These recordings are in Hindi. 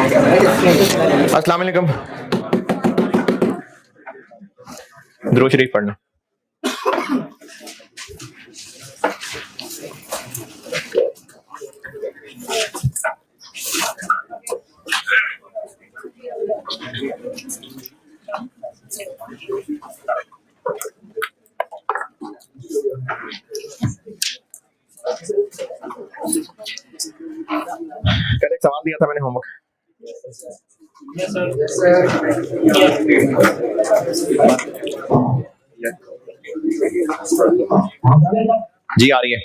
अस्सलाम वालेकुम। दुरूद शरीफ पढ़ना। कल एक सवाल दिया था मैंने होमवर्क। जी आ रही है।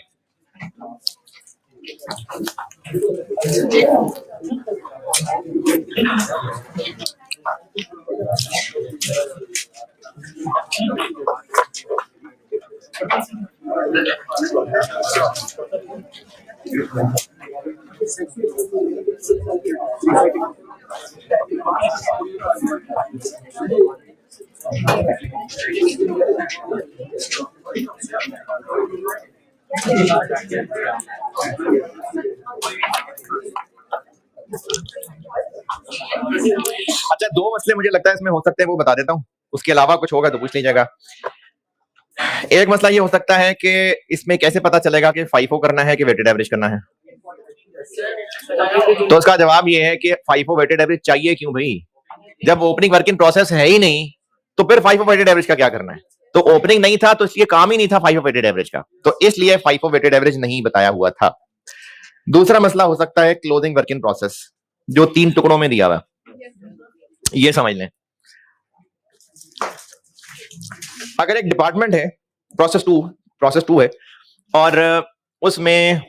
अच्छा, दो मसले मुझे लगता है इसमें हो सकते हैं, वो बता देता हूँ, उसके अलावा कुछ होगा तो पूछ लीजिएगा। एक मसला ये हो सकता है कि इसमें कैसे पता चलेगा कि FIFO करना है कि वेटेड एवरेज करना है। तो इसका जवाब ये है कि FIFO वेटेड एवरेज चाहिए क्यों भाई, जब ओपनिंग वर्क इन प्रोसेस है ही नहीं तो फिर FIFO वेटेड एवरेज का क्या करना है। तो ओपनिंग नहीं था तो इसलिए काम ही नहीं था FIFO वेटेड एवरेज का, तो इसलिए FIFO वेटेड एवरेज नहीं बताया हुआ था। दूसरा मसला हो सकता है क्लोजिंग वर्क इन प्रोसेस, जो 3 टुकड़ों में दिया हुआ, ये समझ लें। अगर एक डिपार्टमेंट है प्रोसेस टू है और उसमें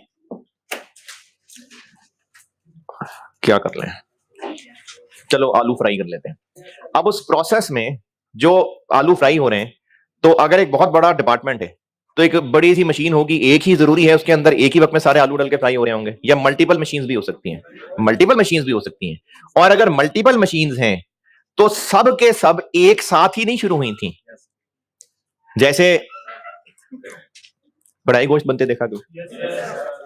क्या कर लें, चलो आलू फ्राई कर लेते हैं। अब उस प्रोसेस में जो आलू फ्राई हो रहे हैं, तो अगर एक बहुत बड़ा डिपार्टमेंट है तो एक बड़ी सी मशीन होगी, एक ही जरूरी है उसके अंदर एक ही वक्त में सारे आलू डल के फ्राई हो रहे होंगे, या मल्टीपल मशीन्स भी हो सकती हैं। और अगर मल्टीपल मशीन्स हैं तो सब के सब एक साथ ही नहीं शुरू हुई थी। जैसे कढ़ाई गोश्त बनते देखा तो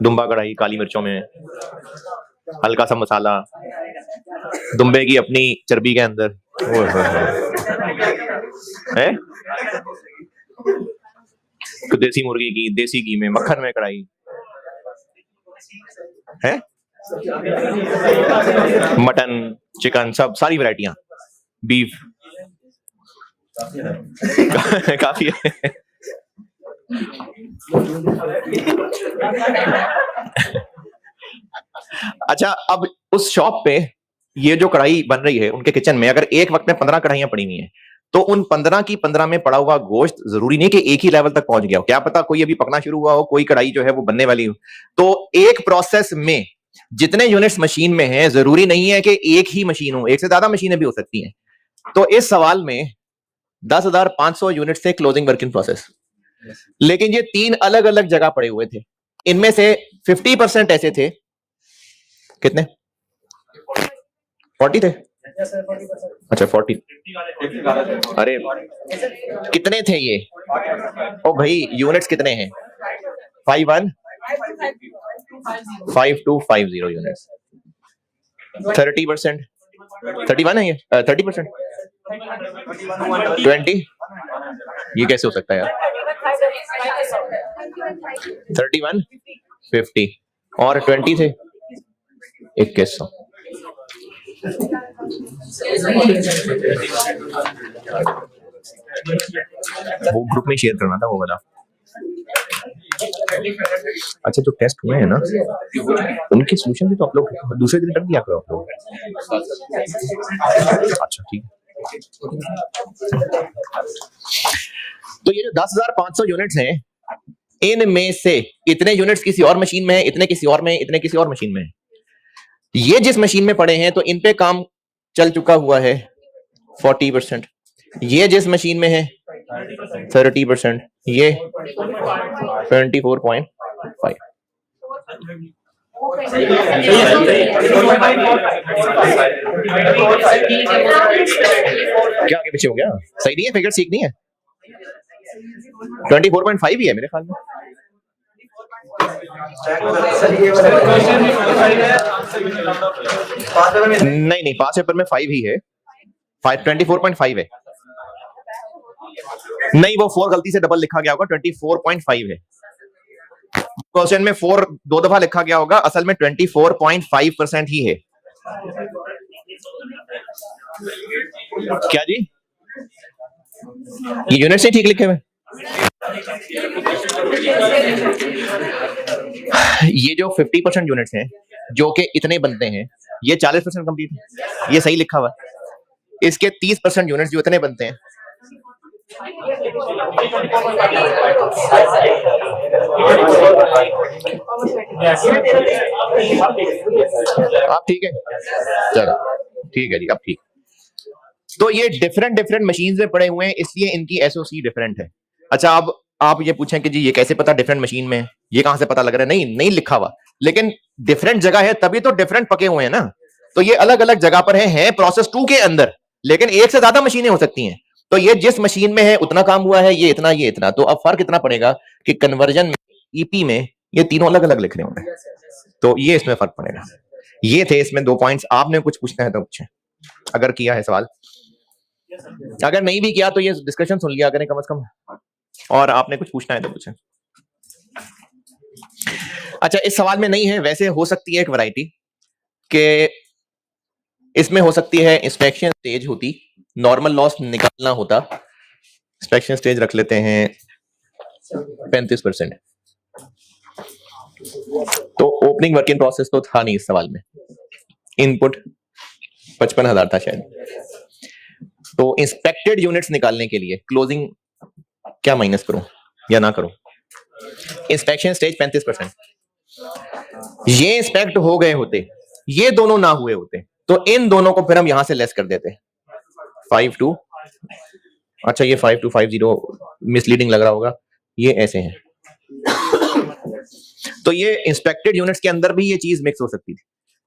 दुम्बा कढ़ाई, काली मिर्चों में हल्का सा मसाला, दुम्बे की अपनी चर्बी के अंदर है, देसी मुर्गी की देसी घी में, मक्खन में कढ़ाई है, मटन, चिकन, सब सारी वैरायटियां, बीफ काफी है। अच्छा, अब उस शॉप पे ये जो कढ़ाई बन रही है उनके किचन में, अगर एक वक्त में 15 कढ़ाइयां पड़ी हुई हैं तो उन 15 की 15 में पड़ा हुआ गोश्त जरूरी नहीं कि एक ही लेवल तक पहुंच गया हो, क्या पता कोई अभी पकना शुरू हुआ हो, कोई कढ़ाई जो है वो बनने वाली हो। तो एक प्रोसेस में जितने यूनिट्स मशीन में हैं, जरूरी नहीं है कि एक ही मशीन हो, एक से ज्यादा मशीनें भी हो सकती हैं। तो इस सवाल में 10,500 यूनिट से क्लोजिंग वर्क इन प्रोसेस, लेकिन ये 3 अलग अलग जगह पड़े हुए थे। इनमें से 50% ऐसे थे, कितने 40 थे, अच्छा 40, अरे कितने थे ये, ओ भाई यूनिट्स कितने हैं, 5250 यूनिट्स, 30%, 31 है ये, 30%, 20, ये कैसे हो सकता है यार, 31 50 और 20 थे 2100। वो ग्रुप में शेयर करना था वो वाला। अच्छा, जो टेस्ट हुए हैं ना उनके सॉल्यूशन भी तो आप लोग दूसरे दिन कर दिया करो आप लोग। अच्छा ठीक है, तो ये जो 10,500 यूनिट्स हैं, इनमें से इतने यूनिट्स किसी और मशीन में है, इतने किसी और में, इतने किसी और मशीन में है। ये जिस मशीन में पड़े हैं तो इन पे काम चल चुका हुआ है 40%, ये जिस मशीन में है 30%, ये 24.5। क्या आगे पीछे हो गया, सही नहीं है, फिगर सीख नहीं है, 24.5 ही है मेरे ख्याल में, नहीं नहीं, पास पेपर में 5 ही है, 24.5 है। नहीं, वो 4 गलती से डबल लिखा गया होगा, 24.5 है। क्वेश्चन में 4 2 दफा लिखा गया होगा, असल में 24.5% ही है। क्या जी? ये यूनिट से ठीक लिखे हुए। ये जो 50% यूनिट्स हैं जो कि इतने बनते हैं, ये 40% कंप्लीट है, ये सही लिखा हुआ। इसके 30% यूनिट्स जो इतने बनते हैं, आप ठीक है, चलो ठीक है जी, अब ठीक। तो ये डिफरेंट मशीन में पड़े हुए हैं, इसलिए इनकी एसओसी डिफरेंट है। अच्छा, अब आप ये पूछें कि जी ये कैसे पता डिफरेंट मशीन में, ये कहां से पता लग रहा है? नहीं लिखा हुआ, लेकिन डिफरेंट जगह है तभी तो डिफरेंट पके हुए हैं ना। तो ये अलग अलग जगह पर है प्रोसेस 2 के अंदर, लेकिन एक से ज्यादा मशीनें हो सकती हैं। तो ये जिस मशीन में है उतना काम हुआ है, ये इतना। तो अब फर्क इतना पड़ेगा कि कन्वर्जन में, ईपी में ये तीनों अलग अलग लिख रहे होंगे, तो ये इसमें फर्क पड़ेगा। ये थे इसमें 2 पॉइंट्स। आपने कुछ पूछना है तो पूछें, अगर किया है सवाल। अगर नहीं भी किया तो ये डिस्कशन सुन लिया करें कम से कम, और आपने कुछ पूछना है तो पूछें। अच्छा, इस सवाल में नहीं है, वैसे हो सकती है एक वैरायटी के इसमें हो सकती है इंस्पेक्शन स्टेज होती, नॉर्मल लॉस निकालना होता, इंस्पेक्शन स्टेज रख लेते हैं 35%। तो ओपनिंग वर्क इन प्रोसेस तो था नहीं इस सवाल में, इनपुट 55,000 था शायद। तो इंस्पेक्टेड यूनिट्स निकालने के लिए क्लोजिंग क्या माइनस करूं या ना करूं? इंस्पेक्शन स्टेज 35%, ये इंस्पेक्ट हो गए होते, ये दोनों ना हुए होते, तो इन दोनों को फिर हम यहां से लेस कर देते 5 2। अच्छा, ये 5250 मिसलीडिंग लग रहा होगा, ये ऐसे हैं। तो ये इंस्पेक्टेड यूनिट्स के अंदर भी ये चीज मिक्स हो सकती थी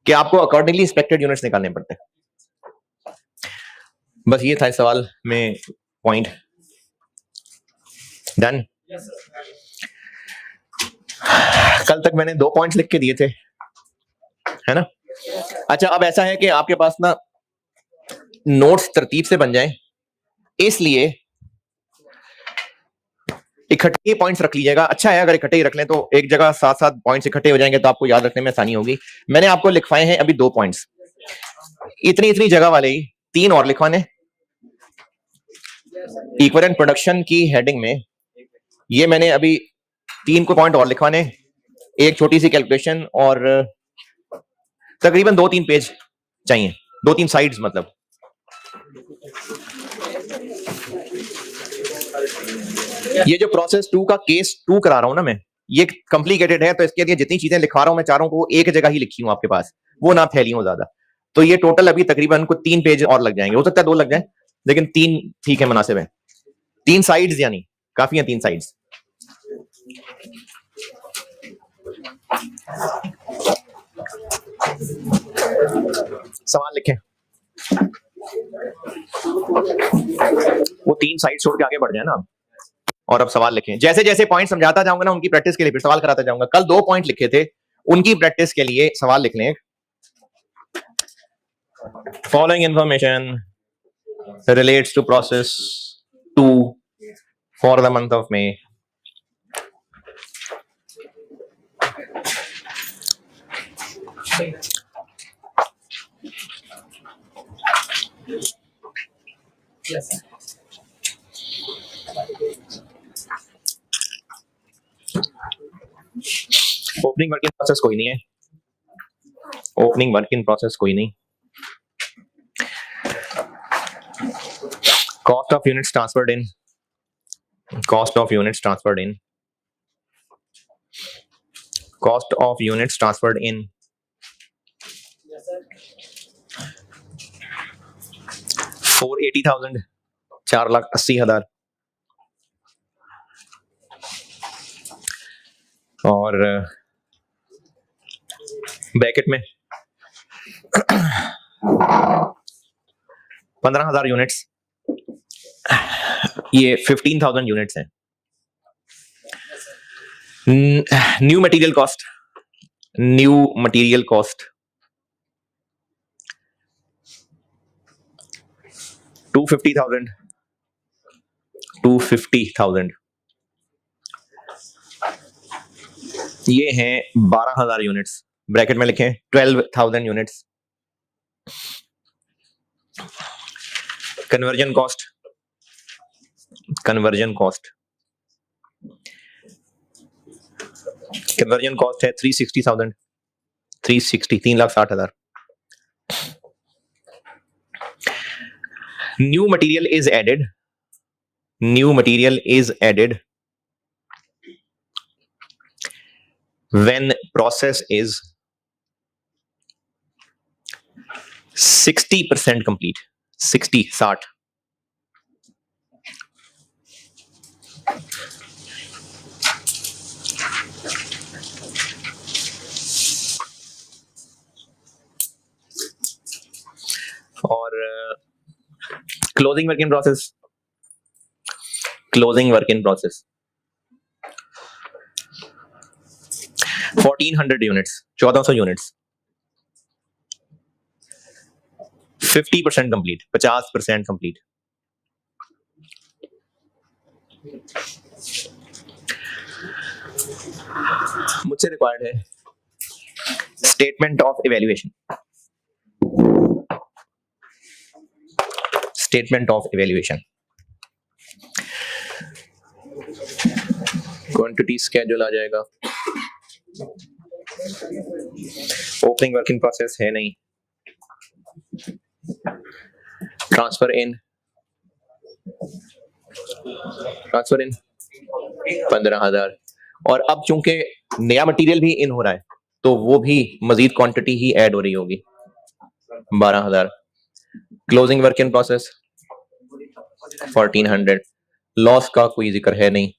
कि आपको अकॉर्डिंगली इंस्पेक्टेड यूनिट्स निकालने पड़ते। बस ये था इस सवाल में पॉइंट। डन। कल तक मैंने 2 पॉइंट्स लिख के दिए थे, है ना? अच्छा, अब ऐसा है कि आपके पास ना नोट्स तरतीब से बन जाएं, इसलिए इकट्ठे पॉइंट्स रख लीजिएगा। अच्छा है अगर इकट्ठे ही रख लें, तो एक जगह साथ साथ पॉइंट्स इकट्ठे हो जाएंगे तो आपको याद रखने में आसानी होगी। मैंने आपको लिखवाए हैं अभी 2 पॉइंट्स, इतनी जगह वाले ही 3 और लिखवाने। इक्विवेलेंट प्रोडक्शन की हेडिंग में ये मैंने अभी 3 को पॉइंट और लिखवाने, एक छोटी सी कैलकुलेशन, और तकरीबन 2-3 पेज चाहिए, 2-3 साइड्स मतलब। ये जो प्रोसेस 2 का केस 2 करा रहा हूं ना मैं, ये कॉम्प्लिकेटेड है, तो इसके लिए जितनी चीजें लिखवा रहा हूं मैं चाह रहा हूं को एक जगह ही लिखी हूं आपके पास, वो ना फैली हो ज्यादा। तो ये टोटल अभी तकरीबन को 3 पेज और लग जाएंगे, हो सकता है 2 लग जाए, लेकिन 3 ठीक है, मुनासिब है। 3 साइड्स यानी काफी है, 3 साइड्स। सवाल लिखें, वो 3 साइड छोड़ के आगे बढ़ जाए ना आप, और अब सवाल लिखें। जैसे जैसे पॉइंट समझाता जाऊंगा ना, उनकी प्रैक्टिस के लिए फिर सवाल कराता जाऊंगा। कल 2 पॉइंट लिखे थे, उनकी प्रैक्टिस के लिए सवाल लिख लें। Following information relates to process 2 for the month of May. Opening work in process कोई नहीं है, ओपनिंग वर्क इन प्रोसेस कोई नहीं। Cost of units transferred in, cost of units transferred in, cost of units transferred in 480,000, 4,80,000। और ब्रैकेट में 15,000 यूनिट्स, ये 15,000 यूनिट्स हैं। New material cost, new material cost 250,000, 250,000, ये हैं 12,000 यूनिट्स, ब्रैकेट में लिखें 12,000 units. Conversion cost, conversion cost, conversion cost है 360,000, 360, 3,60,000। New material is added, new material is added when process is 60% complete, 60, 60। और closing work in process, closing work in process 1400 units, 1400 units, 50% complete, 50% complete. मुझसे रिक्वायर्ड है statement of evaluation, statement of evaluation. Quantity schedule आ जाएगा, ओपनिंग वर्क इन प्रोसेस है नहीं, ट्रांसफर इन, ट्रांसफर इन 15,000। और अब चूंकि नया मटेरियल भी इन हो रहा है तो वो भी मजीद क्वांटिटी ही ऐड हो रही होगी, 12,000। Closing work in process 1400, loss का कोई जिक्र है नहीं,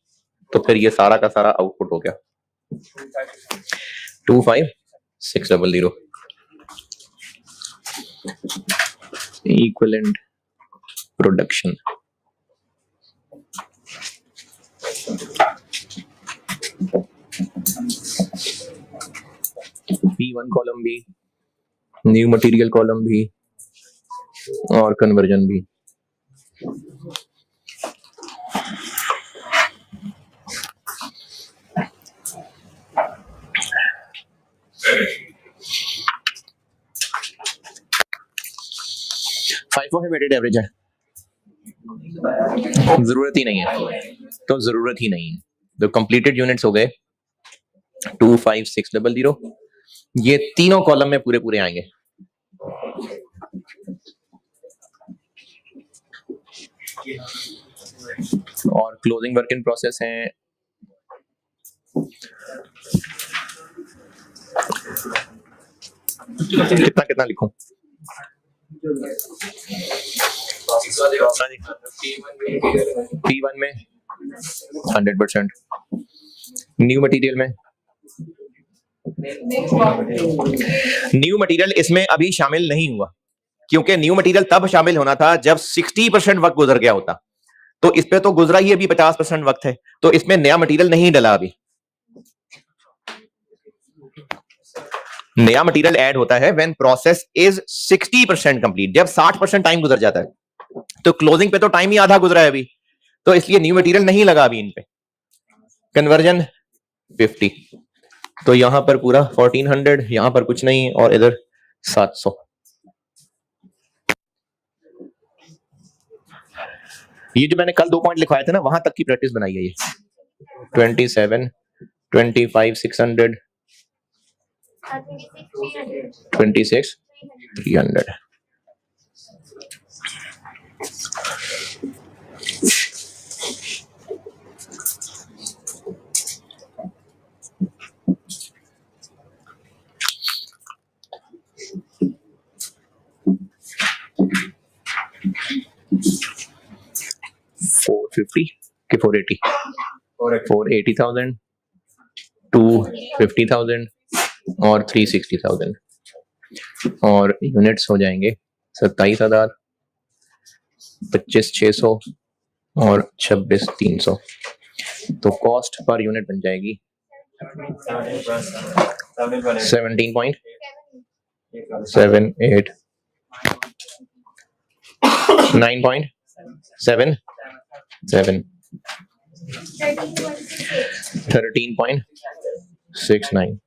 तो फिर ये सारा का सारा आउटपुट हो गया 25,600 इक्विवेलेंट प्रोडक्शन। P1 कॉलम भी, न्यू मटेरियल कॉलम भी और कन्वर्जन भी। FIFO है वेटेड एवरेज है, जरूरत ही नहीं है, तो जरूरत ही नहीं है। तो कंप्लीटेड यूनिट्स हो गए 25,600, ये तीनों कॉलम में पूरे पूरे आएंगे। और क्लोजिंग वर्क इन प्रोसेस है कितना कितना लिखूं? P1 में 100%, न्यू मटेरियल में, न्यू मटेरियल इसमें अभी शामिल नहीं हुआ क्योंकि न्यू मटेरियल तब शामिल होना था जब 60% वक्त गुजर गया होता, तो इस पे तो गुजरा ही अभी 50% वक्त है, तो इसमें नया मटेरियल नहीं डला अभी। नया मटेरियल ऐड होता है व्हेन प्रोसेस इज 60% कंप्लीट, जब 60% टाइम गुजर जाता है। तो क्लोजिंग पे तो टाइम ही आधा गुजरा है अभी, तो इसलिए न्यू मटेरियल नहीं लगा अभी इन पे। कन्वर्जन 50, तो यहां पर पूरा 1400, यहां पर कुछ नहीं और इधर 700। ये जो मैंने कल 2 पॉइंट लिखवाए थे ना, वहां तक की प्रैक्टिस बनाई है ये। 27, 25, 600, 26, 300। $450 के 480, 480,000, 250,000 और 360,000, और यूनिट्स हो जाएंगे 27,000, 25,600 और 26,300। तो कॉस्ट पर यूनिट बन जाएगी 17.78 9.77 13.69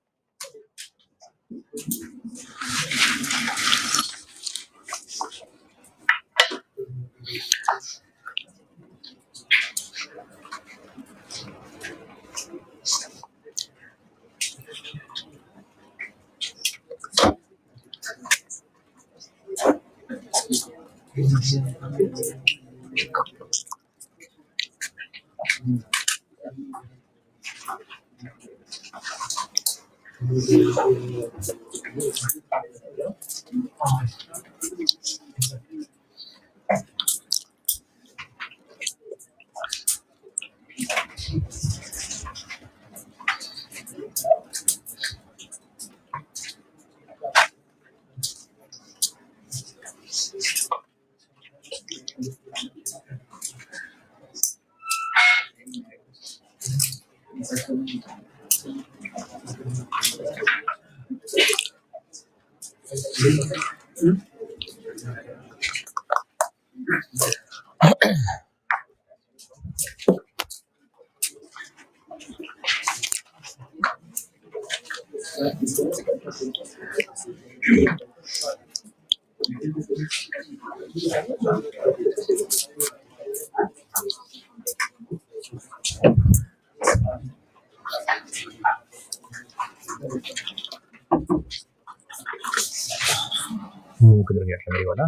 वो किधर गया कैमरे वाला?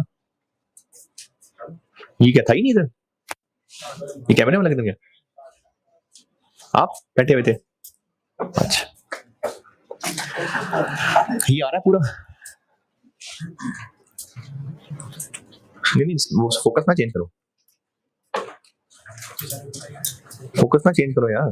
ये क्या था ही नहीं इधर, ये कैमरे वाला किधर गया? आप बैठे हुए थे? अच्छा, ये आ रहा है पूरा? नहीं वो फोकस ना चेंज करो, फोकस ना चेंज करो यार।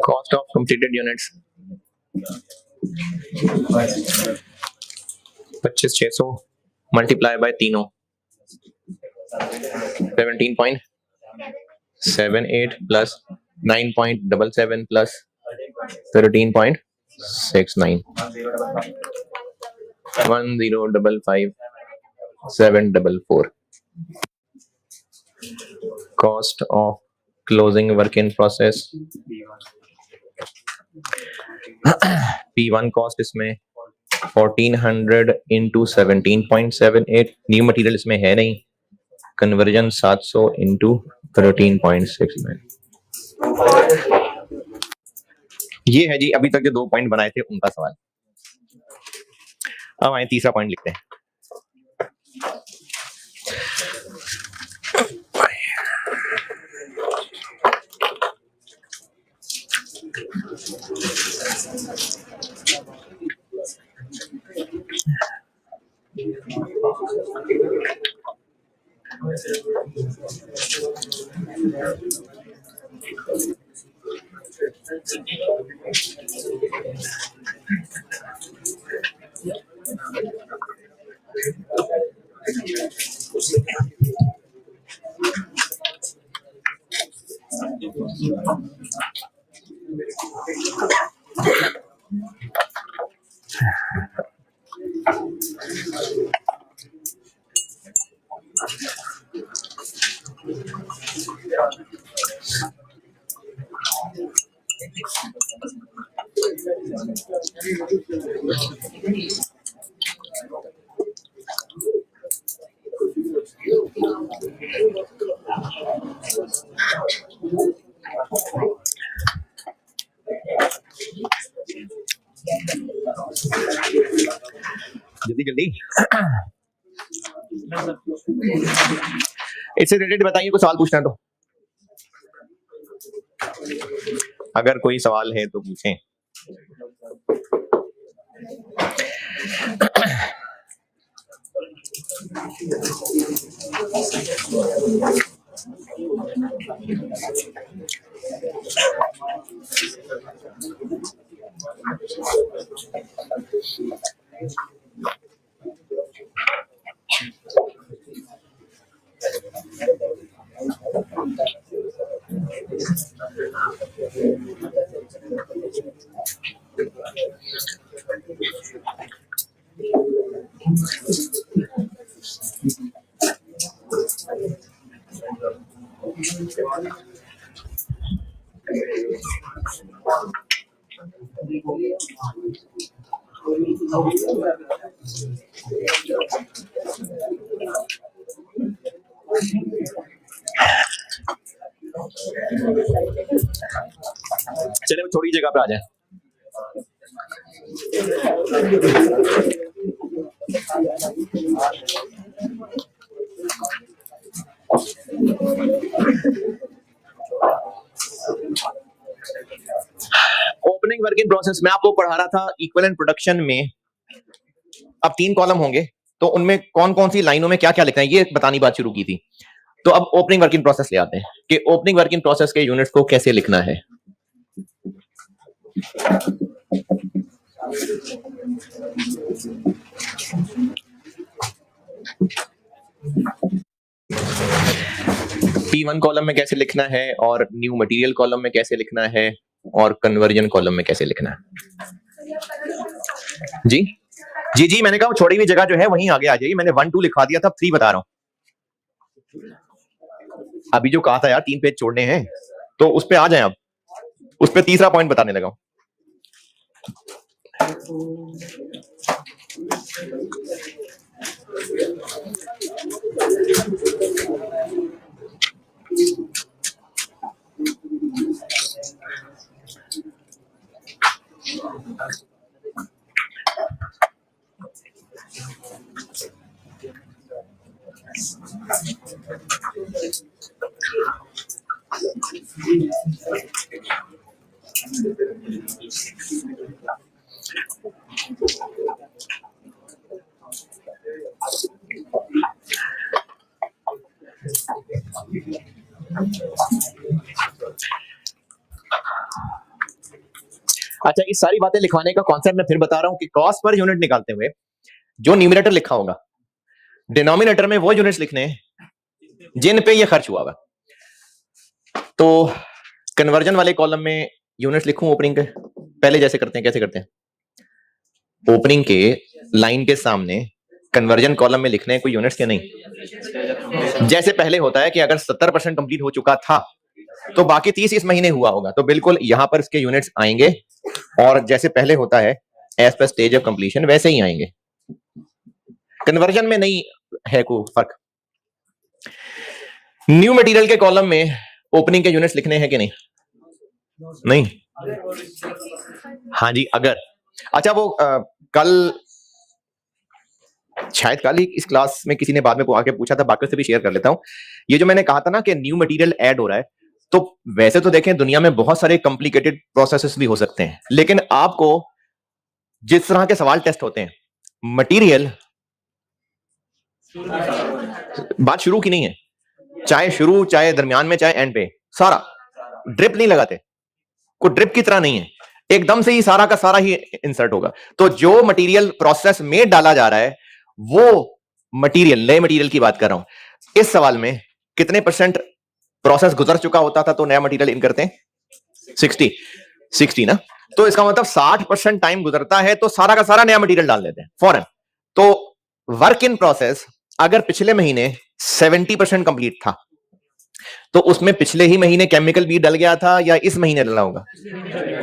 Cost of completed units 25,600 multiply by तीनों 17.78 plus 9.77 plus 13.69 1055,744. Cost of closing work in process P1 cost इसमें 1400 into 17.78. न्यू मटेरियल इसमें है नहीं, कन्वर्जन 700 into 13.69. ये है जी अभी तक जो 2 पॉइंट बनाए थे उनका सवाल। अब आए तीसरा पॉइंट लिखते हैं। जल्दी जल्दी इससे रिलेटेड बताइए, कोई सवाल पूछना है तो, अगर कोई सवाल है तो पूछें। चले वो छोटी जगह पे आ जाए। ओपनिंग वर्किंग प्रोसेस में आपको पढ़ा रहा था इक्विवेलेंट प्रोडक्शन में अब 3 कॉलम होंगे, तो उनमें कौन कौन सी लाइनों में क्या क्या लिखना है ये बतानी बात शुरू की थी। तो अब ओपनिंग वर्किंग प्रोसेस ले आते हैं कि ओपनिंग वर्किंग प्रोसेस के यूनिट्स को कैसे लिखना है। P1 कॉलम में कैसे लिखना है और न्यू मटेरियल कॉलम में कैसे लिखना है और कन्वर्जन कॉलम में कैसे लिखना है। जी जी जी मैंने कहा छोड़ी हुई जगह जो है वहीं आगे आ जाएगी। मैंने 1 2 लिखवा दिया था, 3 बता रहा हूं। अभी जो कहा था यार 3 पेज छोड़ने हैं, तो उस पे आ जाए। अब उस पे तीसरा पॉइंट बताने लगा हूं। अच्छा, ये सारी बातें लिखवाने का कॉन्सेप्ट मैं फिर बता रहा हूं कि कॉस्ट पर यूनिट निकालते हुए जो न्यूमरेटर लिखा होगा, डिनोमिनेटर में वो यूनिट्स लिखने हैं जिन पे ये खर्च हुआ हुआ। तो कन्वर्जन वाले कॉलम में यूनिट्स लिखूं ओपनिंग के, पहले जैसे करते हैं। कैसे करते हैं? ओपनिंग के लाइन के सामने कन्वर्जन कॉलम में लिखने हैं कोई यूनिट्स के नहीं। जैसे पहले होता है कि अगर 70% कंप्लीट हो चुका था तो बाकी 30 इस महीने हुआ होगा, तो बिल्कुल यहां पर इसके यूनिट्स आएंगे और जैसे पहले होता है as per stage of completion वैसे ही आएंगे। कन्वर्जन में नहीं है कोई फर्क। न्यू मटेरियल के कॉलम में ओपनिंग के यूनिट्स लिखने हैं कि नहीं? नहीं। हाँ जी, अगर अच्छा वो कल शायद कल ही इस क्लास में किसी ने बाद में आके पूछा था, बाकी से भी शेयर कर लेता हूं। ये जो मैंने कहा था ना कि न्यू मटेरियल ऐड हो रहा है, तो वैसे तो देखें दुनिया में बहुत सारे कॉम्प्लिकेटेड प्रोसेसेस भी हो सकते हैं, लेकिन आपको जिस तरह के सवाल टेस्ट होते हैं, मटेरियल बात शुरू की नहीं है, चाहे शुरू चाहे दरमियान में चाहे एंड पे, सारा ड्रिप नहीं लगाते, कोई ड्रिप की तरह नहीं है, एकदम से ही सारा का सारा ही इंसर्ट होगा। तो जो मटेरियल प्रोसेस में डाला जा रहा है वो मटेरियल, नए मटेरियल की बात कर रहा हूं। इस सवाल में कितने % प्रोसेस गुजर चुका होता था तो नया मटेरियल इन करते हैं? 60 ना। तो इसका मतलब 60% टाइम गुजरता है तो सारा का सारा नया मटेरियल डाल देते हैं फौरन। तो वर्क इन प्रोसेस अगर पिछले महीने 70% कंप्लीट था तो उसमें पिछले ही महीने केमिकल बी डल गया था या इस महीने डला होगा?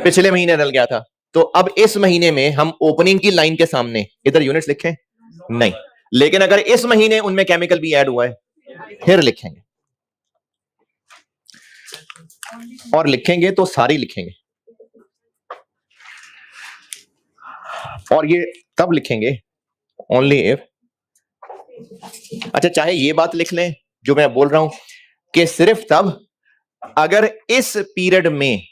पिछले महीने डल गया था। तो अब इस महीने में हम ओपनिंग की लाइन के सामने इधर यूनिट्स लिखें? नहीं। लेकिन अगर इस महीने उनमें केमिकल बी ऐड हुआ है फिर लिखेंगे, और लिखेंगे तो सारी लिखेंगे, और ये तब लिखेंगे ओनली इफ, अच्छा चाहे ये बात लिख लें जो मैं बोल रहा हूं कि सिर्फ तब अगर इस पीरियड में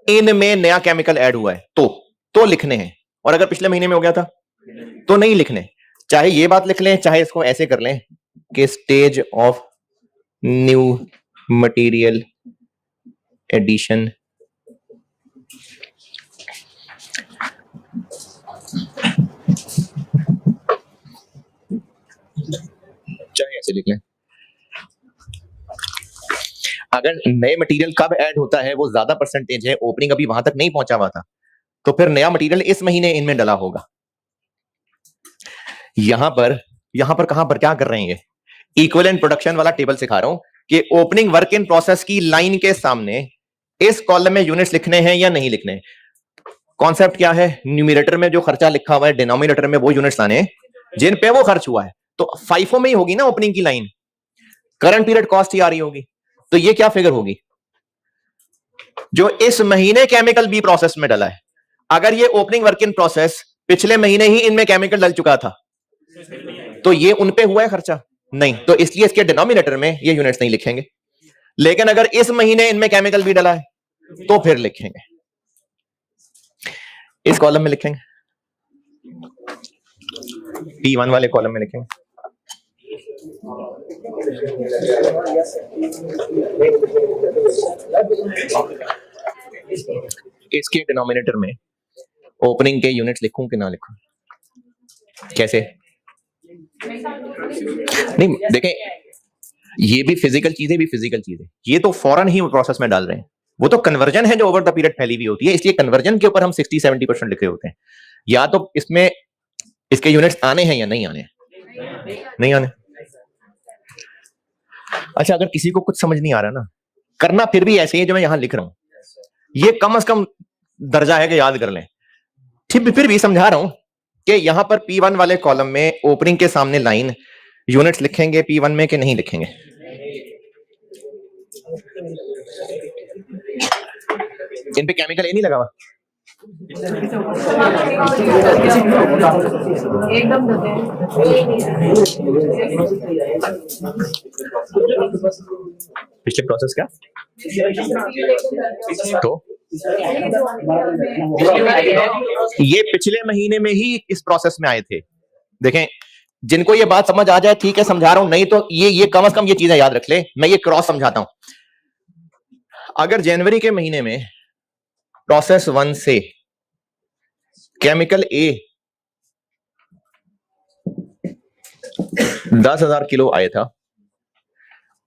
इनमें नया केमिकल ऐड हुआ है तो लिखने हैं, और अगर पिछले महीने में हो गया था तो नहीं लिखने। चाहे ये बात लिख लें, चाहे इसको ऐसे कर लें कि stage of new material addition चाहे ऐसे लिख लें। अगर नए मटेरियल कब ऐड होता है वो ज्यादा परसेंटेज है, ओपनिंग अभी वहां तक नहीं पहुंचा हुआ था, तो फिर नया मटेरियल इस महीने इनमें डला होगा। यहां पर कहां पर क्या कर रहे हैं, इक्विवेलेंट प्रोडक्शन वाला टेबल सिखा रहा हूं कि ओपनिंग वर्क इन प्रोसेस की लाइन के सामने इस कॉलम में यूनिट्स लिखने हैं या नहीं लिखने। कॉन्सेप्ट क्या है, न्यूमरेटर में जो खर्चा लिखा हुआ है डिनोमिनेटर में वो यूनिट्स लाने जिन पे वो खर्च हुआ है। तो फाइफो में ही होगी ना ओपनिंग की लाइन, करंट पीरियड कॉस्ट ही आ रही होगी, तो ये क्या फिगर होगी जो इस महीने केमिकल बी प्रोसेस में डला है। अगर ये ओपनिंग वर्क इन प्रोसेस पिछले महीने ही इनमें केमिकल डल चुका था तो ये उन पे हुआ है खर्चा नहीं, तो इसलिए इसके डिनोमिनेटर में ये यूनिट्स नहीं लिखेंगे। लेकिन अगर इस महीने इनमें केमिकल बी डला है तो फिर लिखेंगे, इस कॉलम में लिखेंगे, P1 वाले कॉलम में लिखेंगे। इसके डिनोमिनेटर में ओपनिंग के यूनिट्स लिखूं कि ना लिखूं? कैसे? नहीं देखें, ये भी फिजिकल चीजें भी फिजिकल चीजें, ये तो फौरन ही प्रोसेस में डाल रहे हैं, वो तो कन्वर्जन है जो ओवर द पीरियड फैली हुई होती है, इसलिए कन्वर्जन के ऊपर हम 60-70% लिख रहे होते हैं। या तो इसमें इसके यूनिट्स आने हैं या नहीं आने, नहीं आने। अच्छा अगर किसी को कुछ समझ नहीं आ रहा ना, करना फिर भी ऐसे ही जो मैं यहां लिख रहा हूं, ये कम से कम दर्जा है कि याद कर लें। फिर भी समझा रहा हूं कि यहां पर P1 वाले कॉलम में ओपनिंग के सामने लाइन यूनिट्स लिखेंगे P1 में कि नहीं लिखेंगे? इन पे केमिकल ए नहीं लगा हुआ, एकदम पिछले प्रोसेस क्या तो ये पिछले महीने में ही इस प्रोसेस में आए थे। देखें जिनको ये बात समझ आ जाए ठीक है, समझा रहा हूं, नहीं तो ये कम से कम ये चीजें याद रख ले। मैं ये क्रॉस समझाता हूं। अगर जनवरी के महीने में प्रोसेस 1 से केमिकल ए 10,000 किलो आया था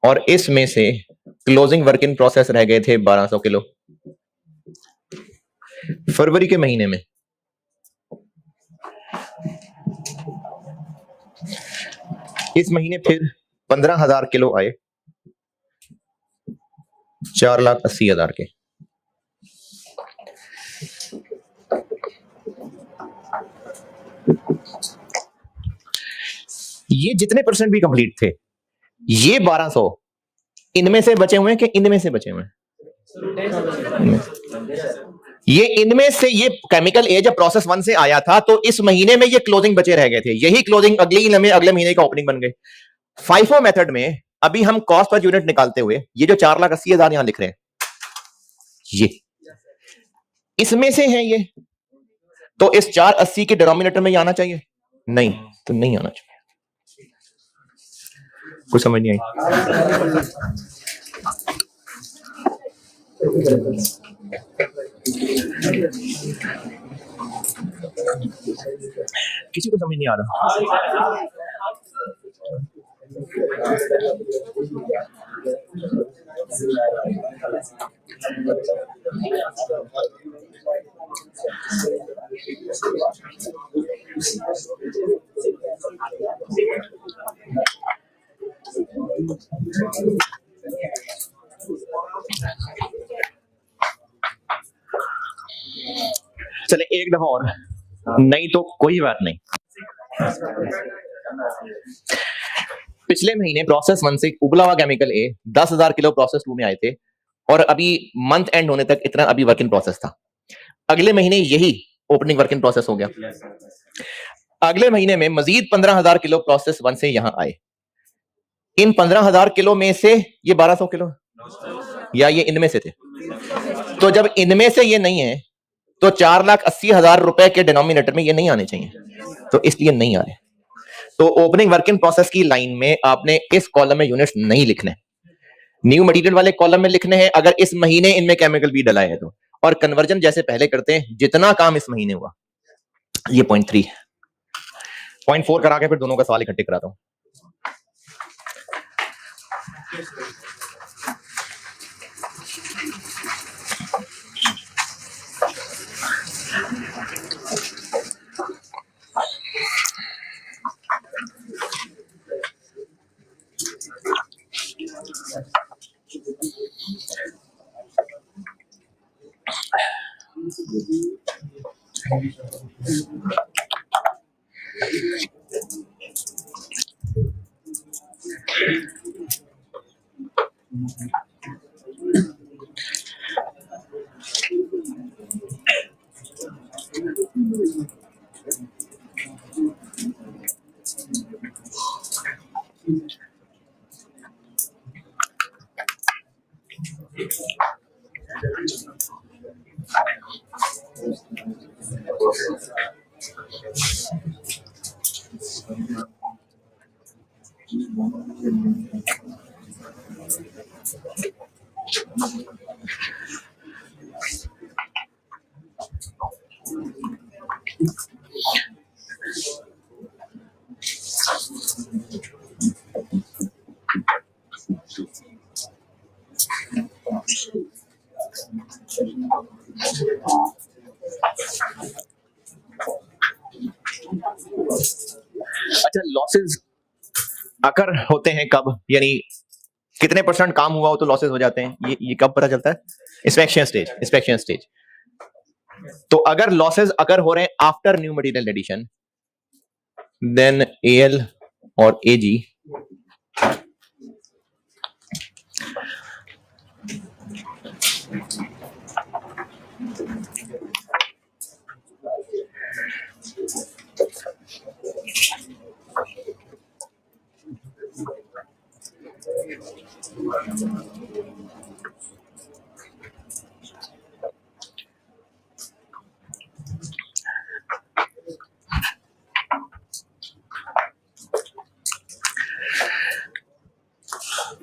और इसमें से क्लोजिंग वर्क इन प्रोसेस रह गए थे 1200 किलो, फरवरी के महीने में इस महीने फिर 15,000 किलो आए 4,80,000 के। ये जितने परसेंट भी कंप्लीट थे, ये 1200 इनमें से बचे हुए हैं कि इनमें से बचे हुए हैं? ये इनमें से, ये केमिकल ए जब प्रोसेस 1 से आया था तो इस महीने में ये क्लोजिंग बचे रह गए थे, यही क्लोजिंग अगले महीने का ओपनिंग बन गए। फाइफो मेथड में अभी हम कॉस्ट पर यूनिट निकालते हुए ये जो 4,80,000 यहां लिख रहे हैं, ये इसमें से है ये, तो इस 480 के डिनोमिनेटर में ये आना चाहिए? नहीं, तो नहीं आना चाहिए। कुछ समझ नहीं आई? किसी को समझ नहीं आ रहा? चले एक दफा और, नहीं तो कोई बात नहीं। पिछले महीने प्रोसेस 1 से उबला हुआ केमिकल ए 10,000 किलो प्रोसेस 2 में आए थे और अभी मंथ एंड होने तक इतना अभी वर्क इन प्रोसेस था। अगले महीने यही ओपनिंग वर्क इन प्रोसेस हो गया। अगले महीने में मजीद 15,000 किलो प्रोसेस 1 से यहां आए। इन 15,000 किलो में से ये 1200 किलो या ये इनमें से थे। तो जब इनमें से ये नहीं है तो 4,80,000 रुपए के डिनोमिनेटर में ये नहीं आने चाहिए, तो इसलिए नहीं आ रहे। तो ओपनिंग वर्क इन प्रोसेस की लाइन में आपने इस कॉलम में यूनिट्स नहीं लिखने, न्यू मटेरियल वाले कॉलम में लिखने हैं अगर इस महीने इनमें केमिकल बी डला है तो, और कन्वर्जन जैसे पहले करते हैं जितना काम इस महीने हुआ। ये पॉइंट 3 पॉइंट 4 करा के फिर दोनों का सवाल इकट्ठे कराता हूं। अच्छा, लॉसेस अकर होते हैं कब, यानी कितने % काम हुआ हो तो लॉसेस हो जाते हैं, ये कब पता चलता है? Inspection stage. तो अगर लॉसेस अकर हो रहे हैं after new material addition, then AL और एजी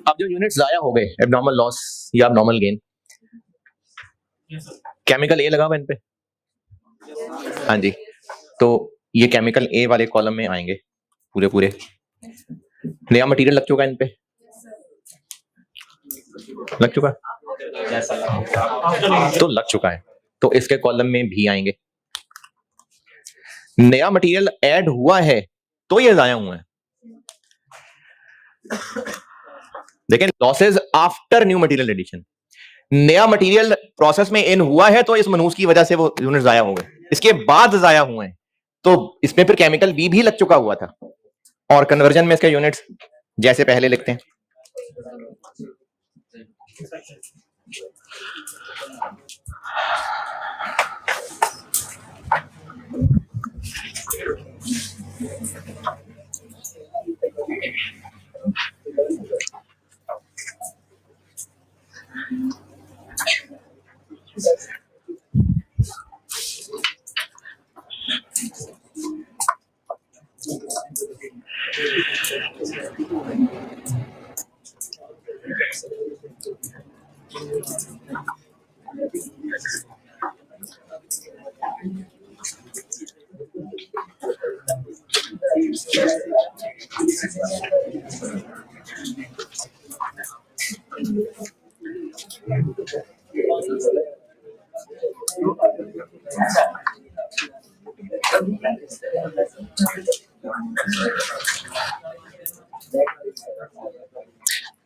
अब जो यूनिट्स जाया हो गए, एबनॉर्मल लॉस या एबनॉर्मल गेन, केमिकल ए लगा हुआ इन पे, हाँ जी, तो ये केमिकल ए वाले कॉलम में आएंगे पूरे। नया मटेरियल लग चुका है इन पे, लग चुका तो लग चुका है, तो इसके कॉलम में भी आएंगे। नया मटेरियल ऐड हुआ है तो ये जाया हुआ है। देखें, losses after new material addition, नया मटेरियल प्रोसेस में इन हुआ है तो इस मनूस की वजह से वो यूनिट जाया हो गए, इसके बाद जाया हुए हैं तो इसमें फिर केमिकल बी भी लग चुका हुआ था, और कन्वर्जन में इसके यूनिट्स जैसे पहले लिखते हैं।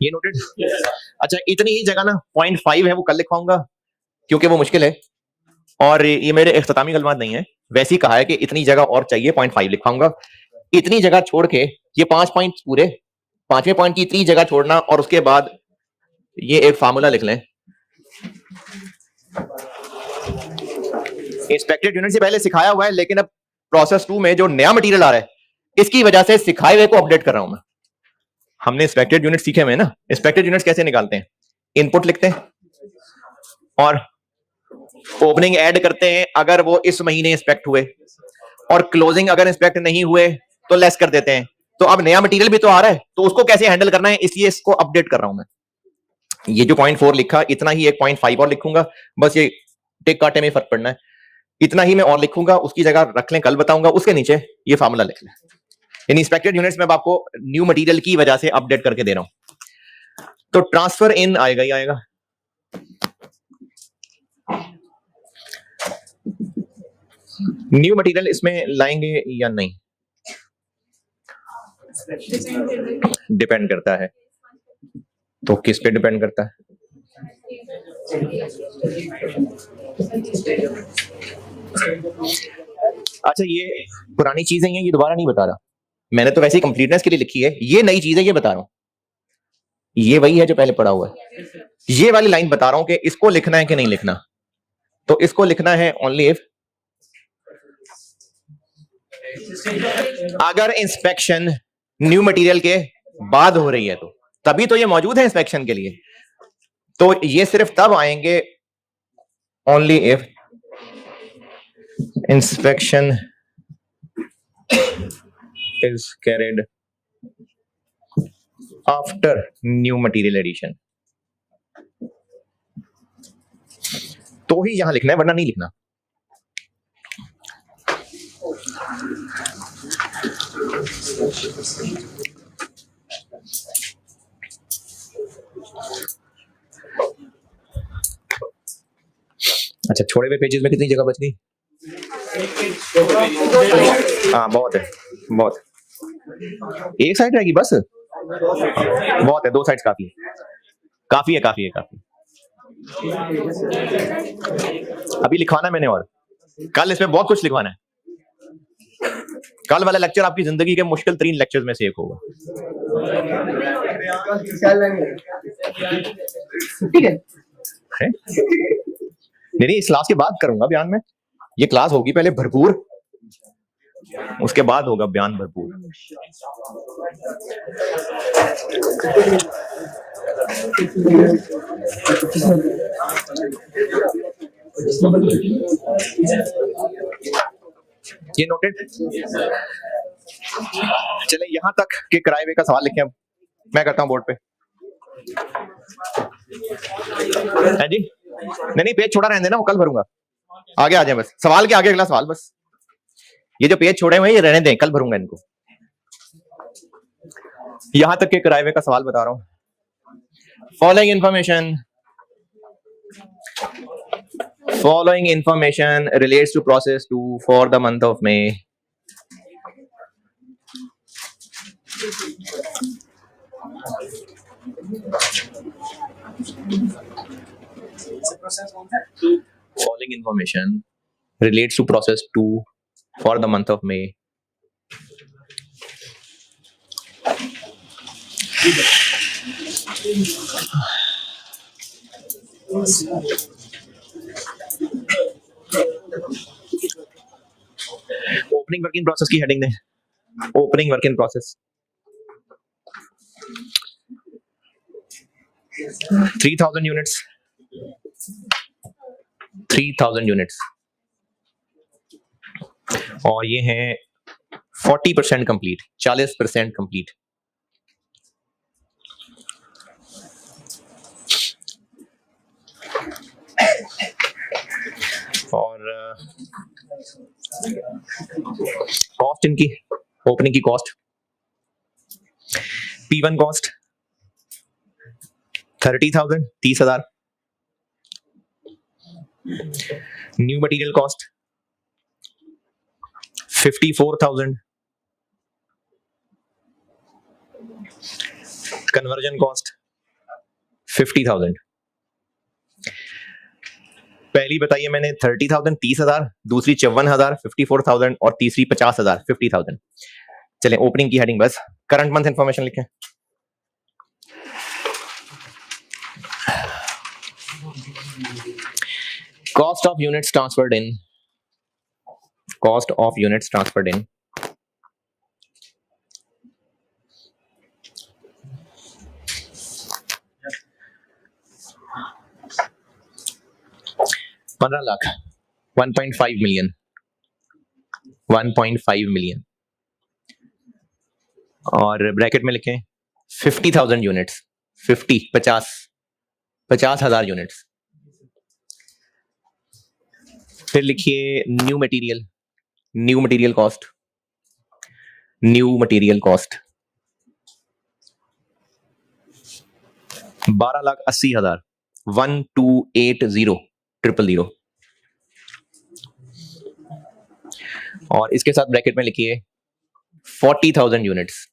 ये नोटेड? अच्छा, इतनी ही जगह ना 0.5 है वो कल लिखवाऊंगा क्योंकि वो मुश्किल है, और ये मेरे इख्तितामी कलमात नहीं है, वैसे ही कहा है कि इतनी जगह और चाहिए, 0.5 लिखाऊंगा। इतनी जगह छोड़ के ये 5 पॉइंट पूरे, 5वें पॉइंट की इतनी जगह छोड़ना, और उसके बाद ये एक फार्मूला लिख लें। इंस्पेक्टेड यूनिट से पहले सिखाया हुआ है, लेकिन अब प्रोसेस 2 में जो नया मटेरियल आ रहा है, इसकी वजह से सिखाए हुए को अपडेट कर रहा हूं मैं। हमने इंस्पेक्टेड यूनिट सीखे हुए ना, इंस्पेक्टेड यूनिट्स कैसे निकालते हैं? इनपुट लिखते हैं और ओपनिंग ऐड करते हैं अगर वो इस महीने इंस्पेक्ट हुए, और क्लोजिंग अगर इंस्पेक्ट नहीं हुए तो लेस कर देते हैं। तो अब नया मटेरियल भी तो आ रहा है, तो उसको कैसे हैंडल करना है, इसलिए इसको अपडेट कर रहा हूं मैं। ये जो 0.4 लिखा, इतना ही एक 0.5 और लिखूंगा, बस ये टेक काटे में फर्क पड़ना है। इतना ही मैं और लिखूंगा, उसकी जगह रख लें, कल बताऊंगा, उसके नीचे ये फार्मूला लिख लें। इन इंस्पेक्टेड यूनिट्स में आपको न्यू मटेरियल की वजह से अपडेट करके दे रहा हूं। तो ट्रांसफर इन आएगा ही आएगा। न्यू मटेरियल इसमें लाएंगे या नहीं, डिपेंड करता है। तो किस पे डिपेंड करता है? अच्छा, ये पुरानी चीजें हैं, ये दोबारा नहीं बता रहा, मैंने तो वैसे ही कंप्लीटनेस के लिए लिखी है। ये नई चीज है, ये बता रहा हूं। ये वही है जो पहले पढ़ा हुआ है। ये वाली लाइन बता रहा हूं कि इसको लिखना है कि नहीं लिखना। तो इसको लिखना है ओनली इफ अगर इंस्पेक्शन न्यू मटेरियल के बाद हो रही है, तो तभी तो ये मौजूद है इंस्पेक्शन के लिए। तो ये सिर्फ तब आएंगे only if inspection is carried after new material addition, तो ही यहां लिखना है, वरना नहीं लिखना। अच्छा, छोड़े हुए पेजेस में कितनी जगह बच गई? हाँ, बहुत है, बहुत। एक साइड रहेगी बस, बहुत है, 2 साइड्स काफी है, काफी है, काफी है, काफी। अभी लिखवाना मैंने, और कल इसमें बहुत कुछ लिखवाना है। कल वाला लेक्चर आपकी जिंदगी के मुश्किल 3 लेक्चर्स में से एक होगा। ठीक है? नहीं, इस क्लास के बाद करूंगा बयान में। ये क्लास होगी पहले भरपूर, उसके बाद होगा बयान भरपूर। ये नोटेड। चले यहां तक के किराए वे का सवाल लिखें, अब मैं करता हूं बोर्ड पे। है जी? नहीं, पेज छोड़ा रहने देना, वो कल भरूंगा। आगे आ जाए बस, सवाल के आगे अगला सवाल बस। ये जो पेज छोड़े हुए हैं ये रहने दें, कल भरूंगा इनको। यहां तक के किराए का सवाल बता रहा हूं। Following information relates to process 2 for the month of May. Following information relates to process 2 for the month of May. Opening work in process की हेडिंग दें, opening work in process 3000 units, 3000 units, और ये हैं 40% कंप्लीट, 40% कंप्लीट। और कॉस्ट इनकी, ओपनिंग की cost, P1 cost 30,000, 30,000। New material cost 54,000। Conversion cost 50,000। पहली बताइए मैंने 30,000 30,000, दूसरी 54,000 54,000 और तीसरी 50,000 50,000। चलें ओपनिंग की हेडिंग बस करंट मंथ इंफॉर्मेशन लिखें। Cost of units transferred in, cost of units transferred in 15 lakh 1.5 million 1.5 million और ब्रैकेट में लिखें 50,000 यूनिट्स 50,000 यूनिट्स। फिर लिखिए न्यू मटेरियल कॉस्ट 12,80,000 12,80,000 और इसके साथ ब्रैकेट में लिखिए 40,000 units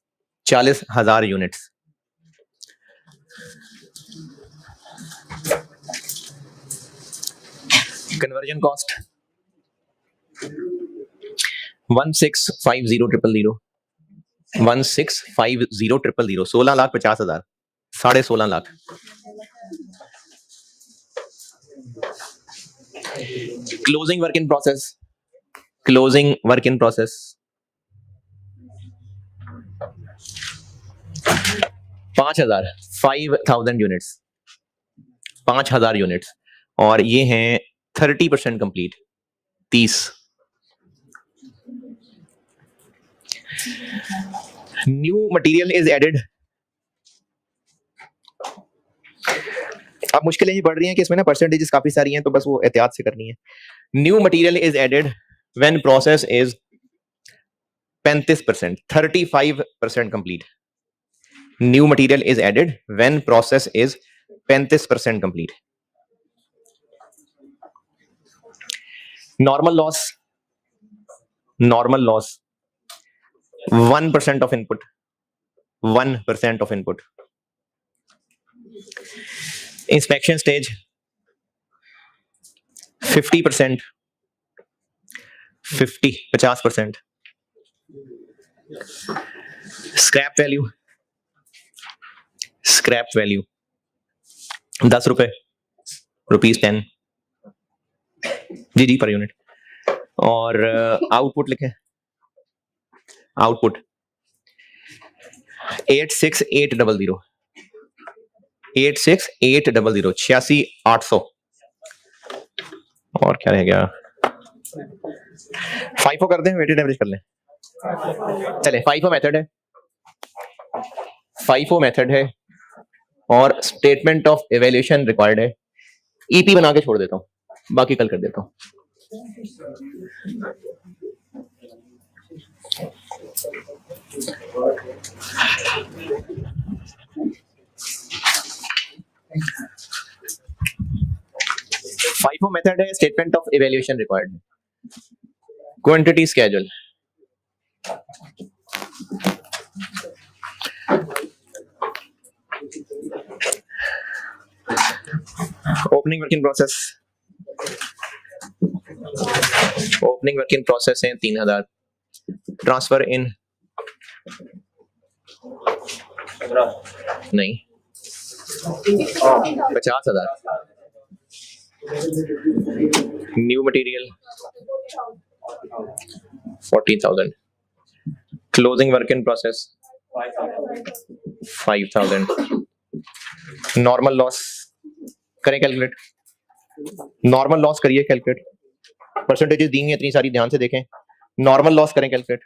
40,000 units. Conversion cost 1650,000 1650,000 16,50,000 16.5 lakh. Closing work in process 5,000 units 5,000 units और ये हैं 30% complete 30। New material is added. अब मुश्किलें ही बढ़ रही हैं कि इसमें ना परसेंटेजेस काफी सारी हैं तो बस वो एहतियात से करनी है। New material is added when process is 35% 35% complete. New material is added when process is 35% complete. Normal loss 1% of input 1% of input. Inspection stage 50% 50% scrap value 10 रुपए ₹10 जी पर यूनिट। और आउटपुट लिखें आउटपुट 86800 86,800 और क्या रह गया। FIFO कर दें वेटेड एवरेज कर लें। चले FIFO मेथड है और स्टेटमेंट ऑफ इवैल्यूएशन रिक्वायर्ड है। ईपी बना के छोड़ देता हूं बाकी कल कर देता हूं। FIFO मेथड है स्टेटमेंट ऑफ इवैल्यूएशन रिक्वायर्ड है। Quantity schedule opening work in process है 3,000। ट्रांसफर इन नहीं 50,000। New material 40,000। Closing work in process 5,000। Normal loss करें कैलकुलेट। नॉर्मल लॉस करिए कैलकुलेट। परसेंटेजेस दी हैं इतनी सारी ध्यान से देखें। नॉर्मल लॉस करें कैलकुलेट।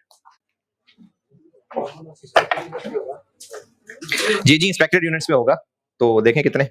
जी इंस्पेक्टेड यूनिट्स में होगा तो देखें कितने।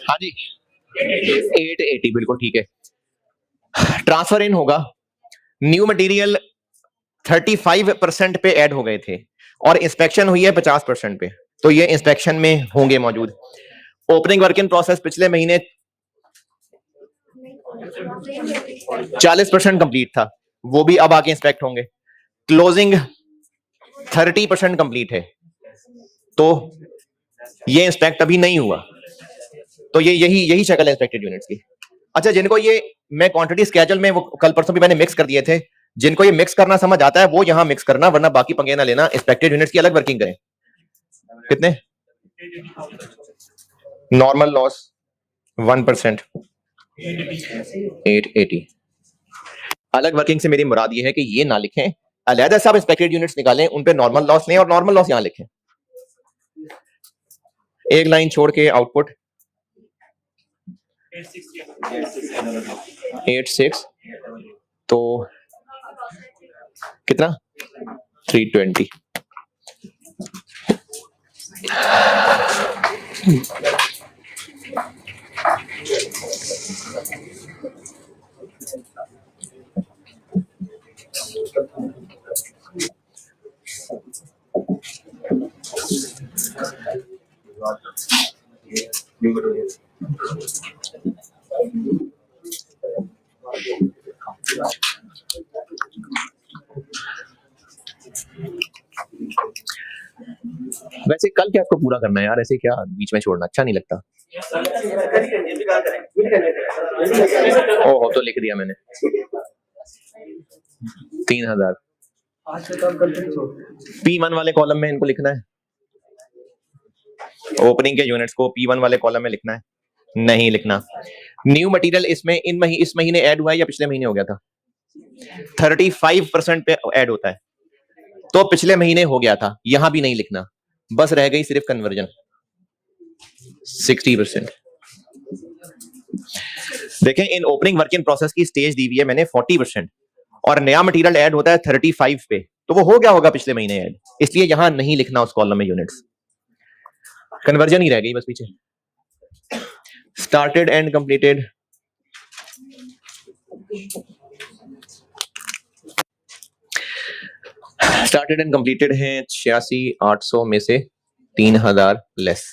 हाँ जी 880 बिल्कुल ठीक है। ट्रांसफर इन होगा, न्यू मटेरियल 35% पे ऐड हो गए थे और इंस्पेक्शन हुई है 50% पे, तो ये इंस्पेक्शन में होंगे मौजूद। ओपनिंग वर्क इन प्रोसेस पिछले महीने 40% कंप्लीट था, वो भी अब आके इंस्पेक्ट होंगे। क्लोजिंग 30% कंप्लीट है, तो ये इंस्पेक्ट अभी नहीं हुआ, तो ये यही शक्ल है इंस्पेक्टेड यूनिट्स की। अच्छा, जिनको ये मैं क्वांटिटी स्केड्यूल में वो कल परसों भी मैंने मिक्स कर दिए थे, जिनको ये मिक्स करना समझ आता है वो यहां मिक्स करना, वरना बाकी पंगे ना लेना। इंस्पेक्टेड यूनिट्स की अलग वर्किंग करें। कितने? Normal loss 1%, 880। अलग वर्किंग से मेरी मुराद ये है कि ये ना लिखें, अलहदा सब इंस्पेक्टेड यूनिट्स निकालें, उन पे नॉर्मल लॉस लें और नॉर्मल लॉस यहां लिखें। एक लाइन छोड़ के आउटपुट 86, तो कितना? 320। वैसे कल क्या आपको पूरा करना है यार, ऐसे क्या बीच में छोड़ना अच्छा नहीं लगता। ओहो, तो लिख दिया मैंने 3000। P1 वाले कॉलम में इनको लिखना है, ओपनिंग के यूनिट्स को P1 वाले कॉलम में लिखना है, नहीं लिखना। न्यू मटेरियल इसमें इस महीने ऐड हुआ है या पिछले महीने हो गया था? 35% पे ऐड होता है, तो पिछले महीने हो गया था, यहां भी नहीं लिखना, बस रह गई सिर्फ कन्वर्जन 60%। देखें, इन ओपनिंग वर्क इन प्रोसेस की स्टेज दी हुई है मैंने 40% और नया मटेरियल ऐड होता है 35 पे, तो वो हो गया होगा पिछले महीने ऐड, इसलिए यहां नहीं लिखना उस कॉलम में यूनिट्स, कन्वर्जन ही रह गई बस पीछे। Started and completed, started and completed है 86,800 में से 3000 लेस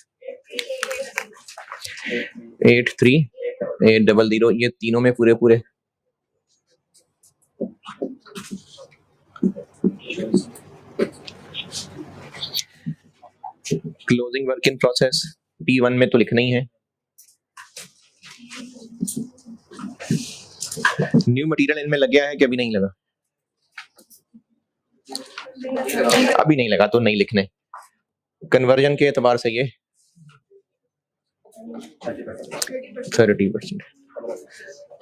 83,800, ये तीनों में पूरे पूरे। Closing work in process P1 में तो लिखना ही है। न्यू मटेरियल इनमें लग गया है कि अभी नहीं लगा? अभी नहीं लगा तो नहीं लिखने। कन्वर्जन के एतबार से ये 30%,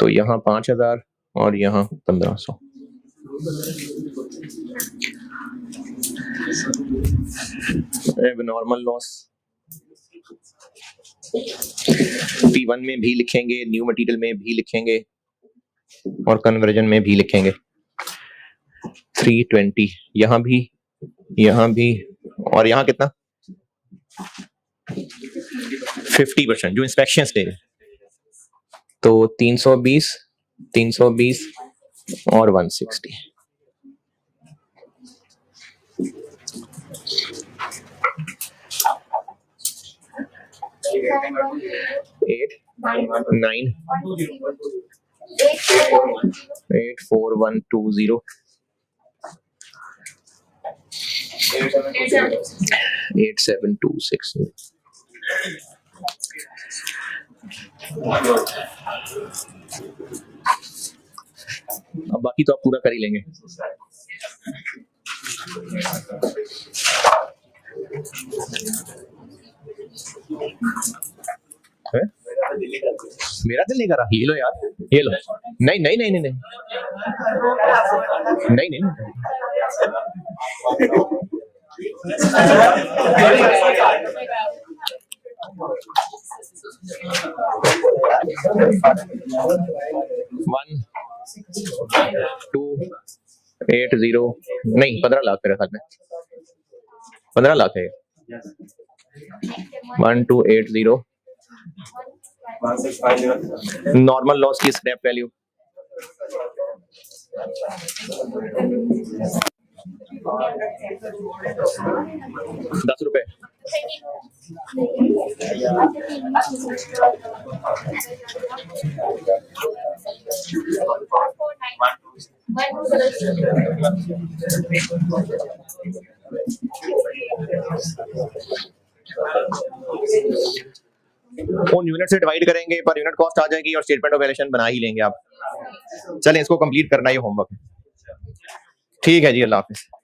तो यहाँ 5000 और यहाँ 1500। नॉर्मल लॉस P1 में भी लिखेंगे, न्यू मटेरियल में भी लिखेंगे और कन्वर्जन में भी लिखेंगे। 320 यहाँ भी और यहाँ कितना? 50% जो इंस्पेक्शन दे रहे, तो 320 और 160। एट 9 84120 8726। अब बाकी तो आप पूरा कर ही लेंगे। है? मेरा दिल नहीं कर रहा, ये लो यार, ये लो। नहीं नहीं नहीं नहीं नहीं नहीं नहीं, नहीं। 1280 नहीं 15 लाख मेरे ख्याल में 15 लाख है 1280 नॉर्मल लॉस की स्क्रैप वैल्यू 10 रुपए उन यूनिट से डिवाइड करेंगे पर यूनिट कॉस्ट आ जाएगी और स्टेटमेंट ऑफ वैल्यूएशन बना ही लेंगे आप। चलें इसको कंप्लीट करना ये होमवर्क है। ठीक है जी, अल्लाह हाफिज।